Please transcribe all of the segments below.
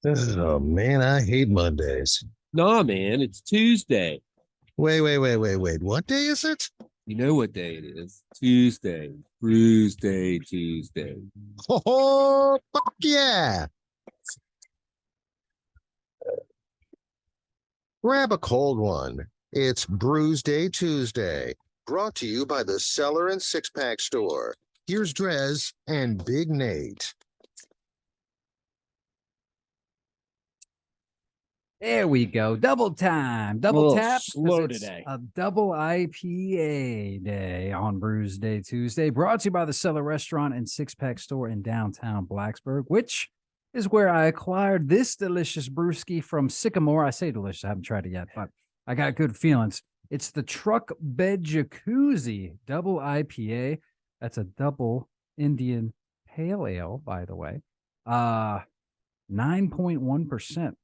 Oh man, I hate Mondays. Nah, man, it's Tuesday. Wait. What day is it? You know what day it is? Tuesday. Brewsday, Tuesday. Oh, fuck yeah. Grab a cold one. It's Brewsday Tuesday, brought to you by the Cellar and Six Pack Store. Here's DreZ and Big Nate. There we go. Double time. A Double little tap. 'Cause slow it's today. A double IPA day on Brewsday Tuesday. Brought to you by the Cellar Restaurant and Six Pack Store in downtown Blacksburg, which is where I acquired this delicious brewski from Sycamore. I say delicious. I haven't tried it yet, but I got good feelings. It's the Truck Bed Jacuzzi double IPA. That's a double Indian Pale Ale, by the way. 9.1%.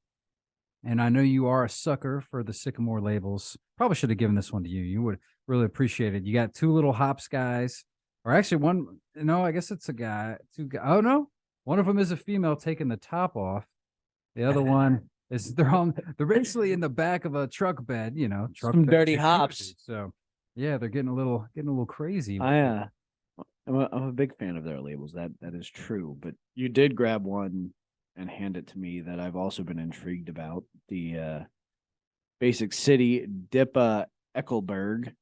And I know you are a sucker for the Sycamore labels. Probably should have given this one to you. You would really appreciate it. You got two little hops guys, or actually one. No, I guess it's a guy. Two guys. Oh no, one of them is a female taking the top off. The other one is they're basically in the back of a truck bed. You know, truck Some bed dirty jacuzzi. hops. So yeah, they're getting a little crazy. I'm a big fan of their labels. That is true. But you did grab one and hand it to me that I've also been intrigued about. The Basic City DIPA Eckelberg.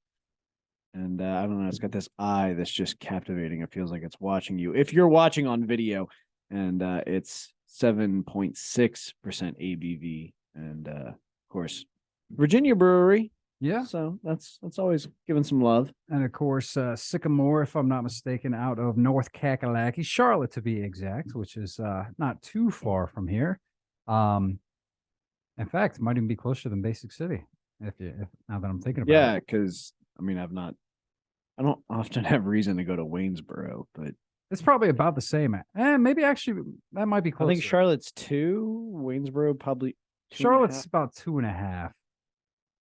And I don't know, it's got this eye that's just captivating. It feels like it's watching you. If you're watching on video, and it's 7.6% ABV. And of course, Virginia Brewery. Yeah. So that's always giving some love. And of course, Sycamore, if I'm not mistaken, out of North Kakalaki, Charlotte to be exact, which is not too far from here. In fact, it might even be closer than Basic City. If now that I'm thinking about it. Yeah, because I mean, I don't often have reason to go to Waynesboro, but It's probably about the same. Maybe actually that might be I closer. think Charlotte's 2, Waynesboro probably 2.5. Charlotte's about 2.5.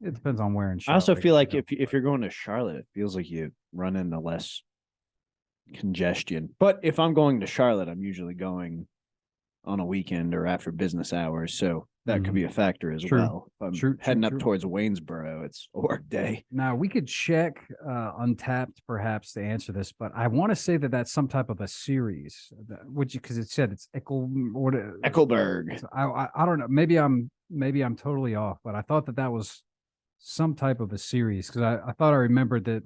It depends on where in I Charlotte. also feel like if you're going to Charlotte, it feels like you run into less congestion. But if I'm going to Charlotte, I'm usually going on a weekend or after business hours, so that could be a factor as well. If I'm heading up towards Waynesboro, it's a work day. Now we could check Untapped perhaps to answer this, but I want to say that that's some type of a series. Would you? Because it said it's Eckelberg. So I don't know. Maybe I'm totally off, but I thought that was some type of a series because I thought I remembered that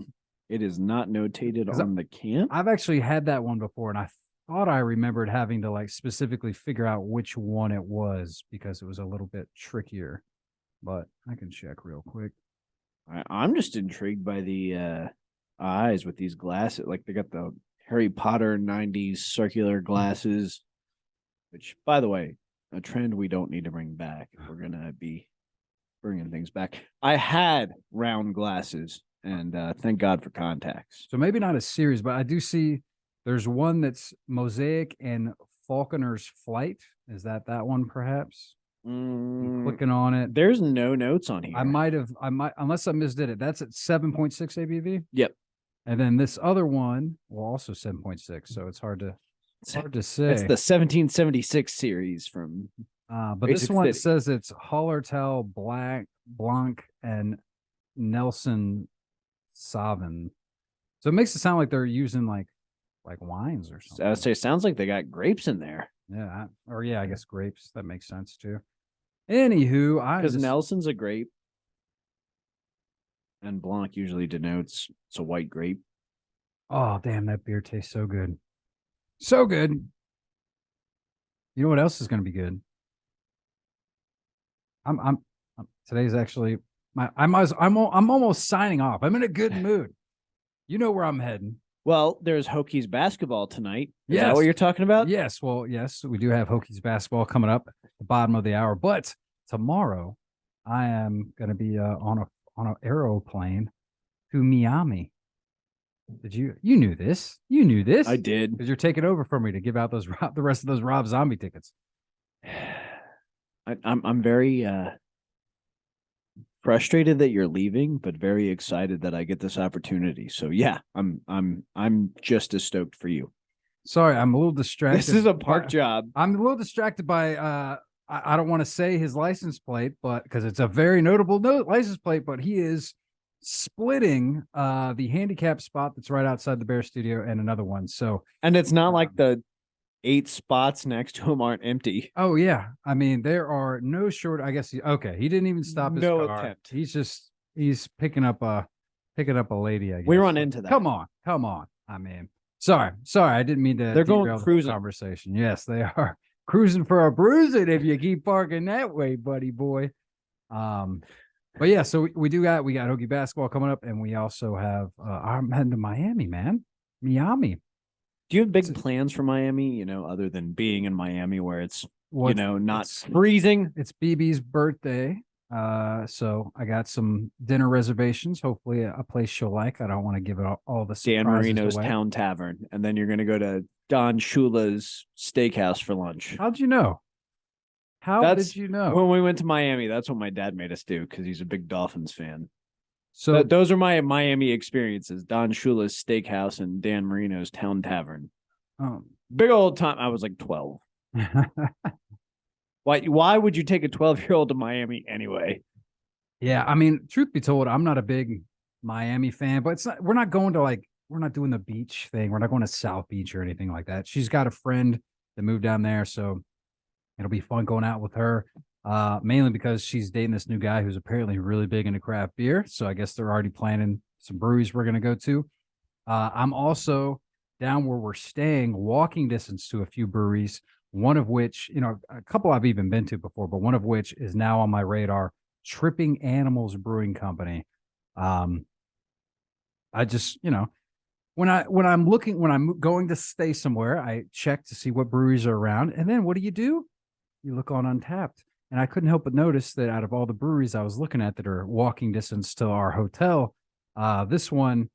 it is not notated on the can. I've actually had that one before, and I thought I remembered having to like specifically figure out which one it was because it was a little bit trickier. But I can check real quick. I'm just intrigued by the eyes with these glasses. Like they got the Harry Potter 90s circular glasses, which, by the way, a trend we don't need to bring back if we're going to be bringing things back. I had round glasses, and thank God for contacts. So maybe not a series, but I do see there's one that's Mosaic and Falconer's Flight. Is that one perhaps? Clicking on it. There's no notes on here. I might, unless I misdid it. That's at 7.6 ABV. Yep. And then this other one, well, also 7.6. So it's hard to say. It's the 1776 series from. But Basic this one City. says it's Hallertau, Blanc, and Nelson Sauvin. So it makes it sound like they're using like wines or something. I would say it sounds like they got grapes in there. Yeah, I guess grapes. That makes sense too. Anywho, because Nelson's a grape, and Blanc usually denotes it's a white grape. Oh, damn, that beer tastes so good. So good. You know what else is going to be good? I'm today's actually I'm almost signing off. I'm in a good mood. You know where I'm heading. Well, there's Hokies basketball tonight. Is Yes. that what you're talking about? Yes. Well, yes, we do have Hokies basketball coming up at the bottom of the hour. But tomorrow, I am going to be on an aeroplane to Miami. Did you knew this? You knew this? I did. Because you're taking over for me to give out the rest of those Rob Zombie tickets. I'm very frustrated that you're leaving, but very excited that I get this opportunity. So yeah, I'm just as stoked for you. Sorry, I'm a little distracted. This is a park job. I'm a little distracted by I don't want to say his license plate, but because it's a very notable license plate, but he is splitting the handicap spot that's right outside the Bear Studio and another one. So, and it's not like the 8 spots next to him aren't empty. oh yeah, I mean there are no short. I guess he didn't even stop his No car. attempt. He's picking up a lady. I guess We run into that. Come on. I mean, sorry, I didn't mean to. They're going derail the cruising. conversation. Yes, they are cruising for a bruising if you keep parking that way, buddy boy. But yeah, so we got Hokie basketball coming up, and we also have I'm heading to Miami, man. Miami. Do you have big plans for Miami, other than being in Miami where it's, not it's freezing? It's BB's birthday. So I got some dinner reservations, hopefully a place she'll like. I don't want to give it all the surprises Dan Marino's away. Town Tavern. And then you're going to go to Don Shula's Steakhouse for lunch. How'd you know? Did you know? When we went to Miami, that's what my dad made us do because he's a big Dolphins fan. So those are my Miami experiences: Don Shula's Steakhouse and Dan Marino's Town Tavern. Big old time. I was like 12. Why would you take a 12-year-old to Miami anyway? Yeah, I mean, truth be told, I'm not a big Miami fan, but we're not going to we're not doing the beach thing. We're not going to South Beach or anything like that. She's got a friend that moved down there, so it'll be fun going out with her. Mainly because she's dating this new guy who's apparently really big into craft beer. So I guess they're already planning some breweries we're going to go to. I'm also down where we're staying, walking distance to a few breweries, one of which, a couple I've even been to before, but one of which is now on my radar, Tripping Animals Brewing Company. I just, when I'm going to stay somewhere, I check to see what breweries are around. And then what do? You look on Untapped. And I couldn't help but notice that out of all the breweries I was looking at that are walking distance to our hotel, this one,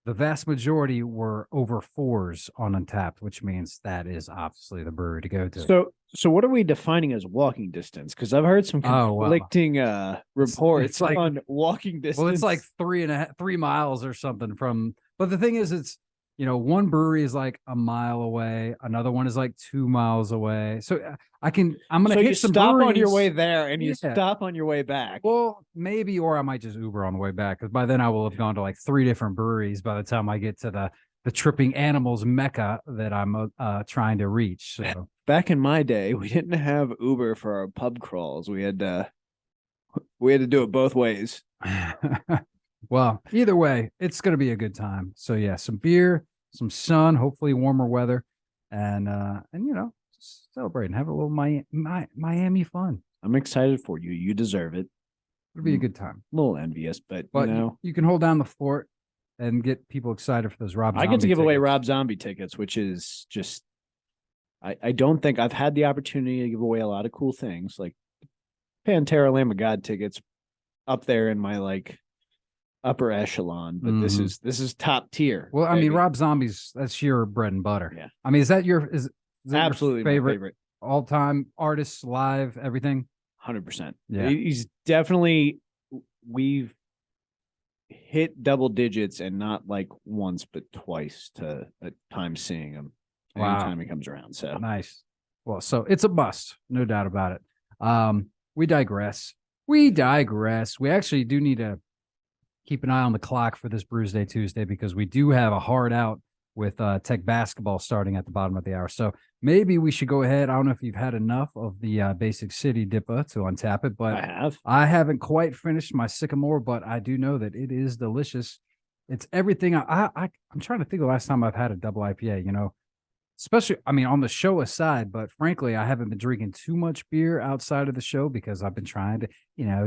the vast majority were over 4s on Untapped, which means that is obviously the brewery to go to. So what are we defining as walking distance? Because I've heard some conflicting reports it's like, on walking distance. Well, it's like 3 miles or something from. But the thing is, it's one brewery is like a mile away, another one is like 2 miles away. So I'm gonna hit some stop breweries on your way there and you stop on your way back. Well, maybe, or I might just Uber on the way back because by then I will have gone to like 3 different breweries by the time I get to the Tripping Animals mecca that I'm trying to reach. So back in my day, we didn't have Uber for our pub crawls. We had to do it both ways. Well, either way, it's going to be a good time. So yeah, some beer, some sun, hopefully warmer weather, and just celebrate and have a little Miami fun. I'm excited for you. You deserve it. It'll be a good time. A little envious, but you can hold down the fort and get people excited for those Rob Zombie I get to give tickets. away Rob Zombie tickets, which is just I don't think I've had the opportunity to give away a lot of cool things like Pantera Lamb of God tickets up there in my upper echelon, but this is top tier. Well, I mean, Rob Zombie's, that's your bread and butter. Yeah. I mean, is that absolutely your my favorite all-time artists, live, everything? 100%. Yeah. He's definitely, we've hit double digits and not once, but twice at times seeing him anytime he comes around. So nice. Well, so it's a bust, no doubt about it. We digress. We actually do need to keep an eye on the clock for this Brewsday Tuesday because we do have a hard out with Tech basketball starting at the bottom of the hour. So maybe we should go ahead. I don't know if you've had enough of the Basic City DIPA to untap it, but I haven't quite finished my Sycamore, but I do know that it is delicious. It's everything. I'm trying to think of the last time I've had a double IPA, especially, I mean, on the show aside, but frankly, I haven't been drinking too much beer outside of the show because I've been trying to,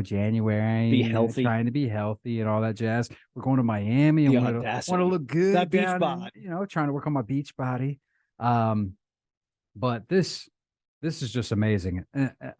January, be healthy, trying to be healthy and all that jazz. We're going to Miami. I want to look good. That beach body. Trying to work on my beach body. But this is just amazing.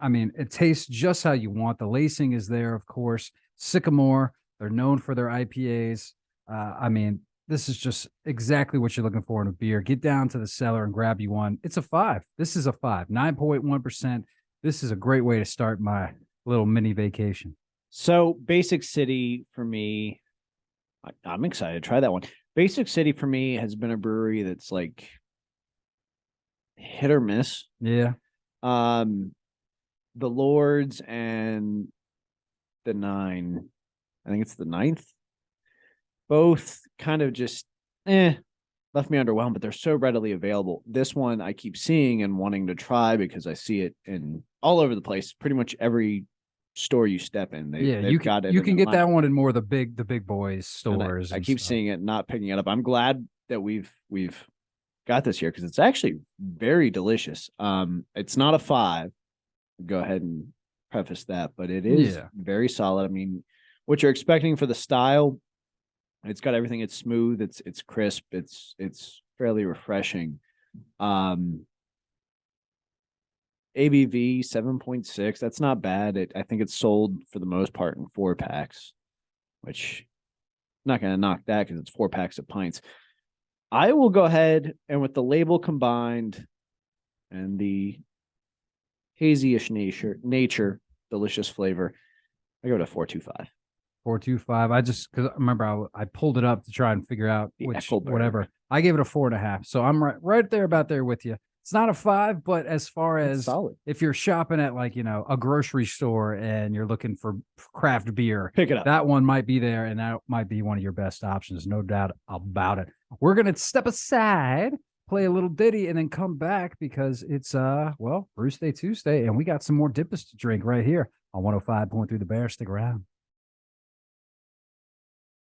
I mean, it tastes just how you want. The lacing is there, of course. Sycamore, they're known for their IPAs. I mean, this is just exactly what you're looking for in a beer. Get down to the cellar and grab you one. It's a 5. This is a 5, 9.1%. This is a great way to start my little mini vacation. So Basic City for me, I'm excited to try that one. Basic City for me has been a brewery that's hit or miss. Yeah. the Lords and the 9, I think it's the 9th, both kind of just left me underwhelmed, but they're so readily available. This one I keep seeing and wanting to try because I see it in all over the place. Pretty much every store you step in, they've got it. You can get Atlanta. that one in more of the big boys stores. I keep seeing it, not picking it up. I'm glad that we've got this here because it's actually very delicious. It's not a 5. Go ahead and preface that, but it is very solid. I mean, what you're expecting for the style, it's got everything. It's smooth. It's crisp. It's fairly refreshing. ABV 7.6. That's not bad. I think it's sold for the most part in 4-packs, which I'm not going to knock that because it's 4 packs of pints. I will go ahead and with the label combined and the hazy-ish nature, delicious flavor, I go to 4.25. 4.25. I just because I remember I pulled it up to try and figure out whatever. I gave it a 4.5. So I'm right there about there with you. It's not a 5, but as far as solid. If you're shopping at like a grocery store and you're looking for craft beer, pick it up. That one might be there, and that might be one of your best options, no doubt about it. We're gonna step aside, play a little ditty, and then come back because it's Brewsday Tuesday, and we got some more DIPAs to drink right here on 105.3 The Bear. Stick around.